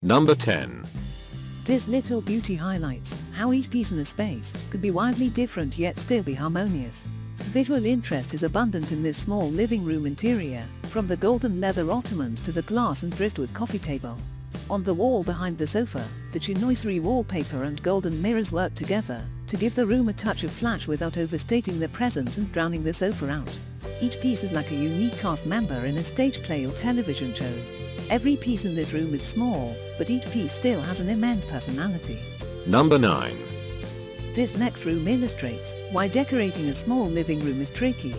Number 10. This little beauty highlights how each piece in a space could be wildly different yet still be harmonious. Visual interest is abundant in this small living room interior, from the golden leather ottomans to the glass and driftwood coffee table. On the wall behind the sofa, the chinoiserie wallpaper and golden mirrors work together to give the room a touch of flash without overstating their presence and drowning the sofa out. Each piece is like a unique cast member in a stage play or television show. Every piece in this room is small, but each piece still has an immense personality. Number 9. This next room illustrates why decorating a small living room is tricky.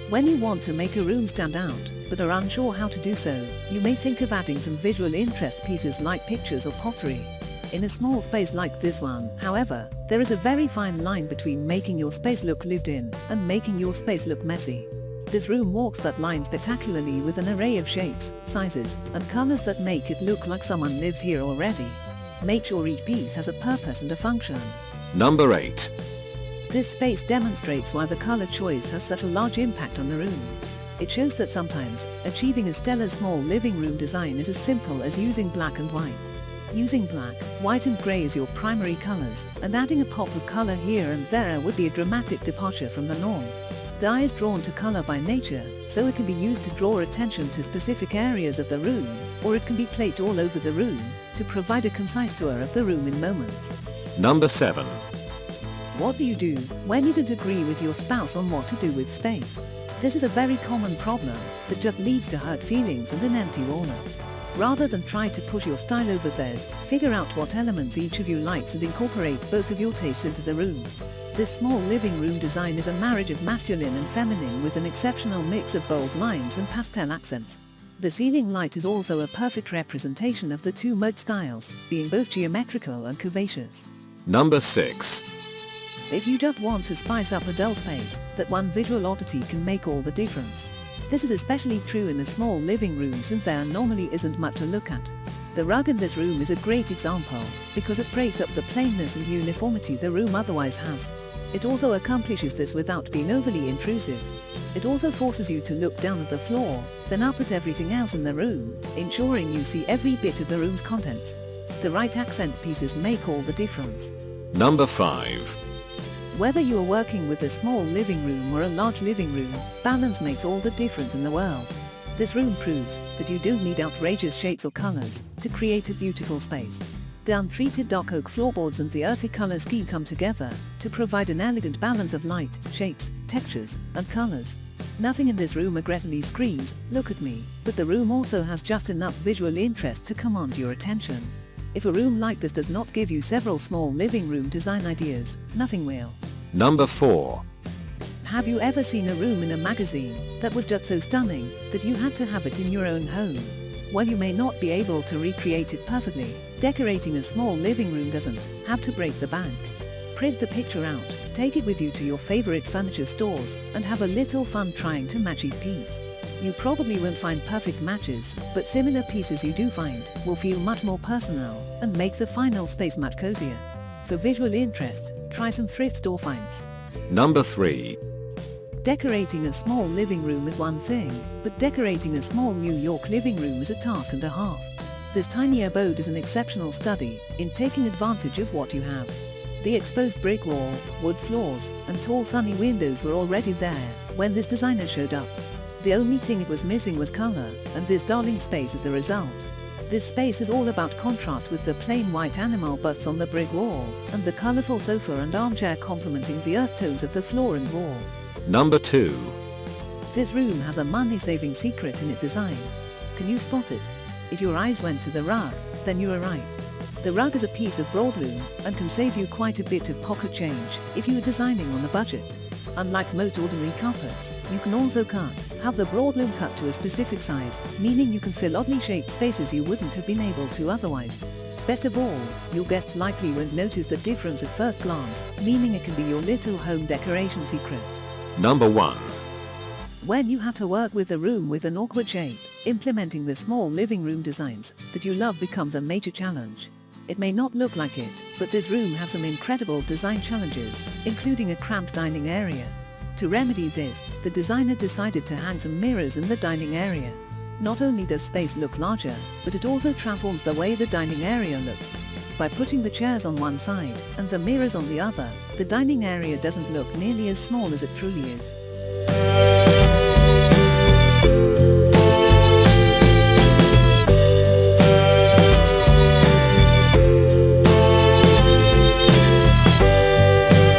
When you want to make a room stand out, but are unsure how to do so, you may think of adding some visual interest pieces like pictures or pottery. In a small space like this one, however, there is a very fine line between making your space look lived in and making your space look messy. This room walks that line spectacularly with an array of shapes, sizes, and colors that make it look like someone lives here already. Make sure each piece has a purpose and a function. Number 8. This space demonstrates why the color choice has such a large impact on the room. It shows that sometimes, achieving a stellar small living room design is as simple as using black and white. Using black, white and grey as your primary colors, and adding a pop of color here and there would be a dramatic departure from the norm. The eye is drawn to color by nature, so it can be used to draw attention to specific areas of the room, or it can be placed all over the room to provide a concise tour of the room in moments. Number 7. What do you do when you don't agree with your spouse on what to do with space? This is a very common problem that just leads to hurt feelings and an empty walnut. Rather than try to push your style over theirs, figure out what elements each of you likes and incorporate both of your tastes into the room. This small living room design is a marriage of masculine and feminine with an exceptional mix of bold lines and pastel accents. The ceiling light is also a perfect representation of the two mode styles, being both geometrical and curvaceous. Number 6. If you just want to spice up a dull space, that one visual oddity can make all the difference. This is especially true in a small living room since there normally isn't much to look at. The rug in this room is a great example, because it breaks up the plainness and uniformity the room otherwise has. It also accomplishes this without being overly intrusive. It also forces you to look down at the floor, then up at everything else in the room, ensuring you see every bit of the room's contents. The right accent pieces make all the difference. Number 5. Whether you are working with a small living room or a large living room, balance makes all the difference in the world. This room proves that you don't need outrageous shapes or colors to create a beautiful space. The untreated dark oak floorboards and the earthy color scheme come together to provide an elegant balance of light, shapes, textures, and colors. Nothing in this room aggressively screams, "Look at me," but the room also has just enough visual interest to command your attention. If a room like this does not give you several small living room design ideas, nothing will. Number 4. Have you ever seen a room in a magazine that was just so stunning that you had to have it in your own home? While you may not be able to recreate it perfectly, decorating a small living room doesn't have to break the bank. Print the picture out, take it with you to your favorite furniture stores, and have a little fun trying to match each piece. You probably won't find perfect matches, but similar pieces you do find will feel much more personal and make the final space much cozier. For visual interest, try some thrift store finds. Number 3. Decorating a small living room is one thing, but decorating a small New York living room is a task and a half. This tiny abode is an exceptional study in taking advantage of what you have. The exposed brick wall, wood floors, and tall sunny windows were already there when this designer showed up. The only thing it was missing was color, and this darling space is the result. This space is all about contrast, with the plain white animal busts on the brick wall, and the colorful sofa and armchair complementing the earth tones of the floor and wall. Number 2. This room has a money-saving secret in its design. Can you spot it? If your eyes went to the rug, then you are right. The rug is a piece of broadloom and can save you quite a bit of pocket change if you are designing on a budget. Unlike most ordinary carpets, you can also have the broadloom cut to a specific size, meaning you can fill oddly shaped spaces you wouldn't have been able to otherwise. Best of all, your guests likely won't notice the difference at first glance, meaning it can be your little home decoration secret. Number 1. When you have to work with a room with an awkward shape, implementing the small living room designs that you love becomes a major challenge. It may not look like it, but this room has some incredible design challenges, including a cramped dining area. To remedy this, the designer decided to hang some mirrors in the dining area. Not only does space look larger, but it also transforms the way the dining area looks. By putting the chairs on one side and the mirrors on the other, the dining area doesn't look nearly as small as it truly is.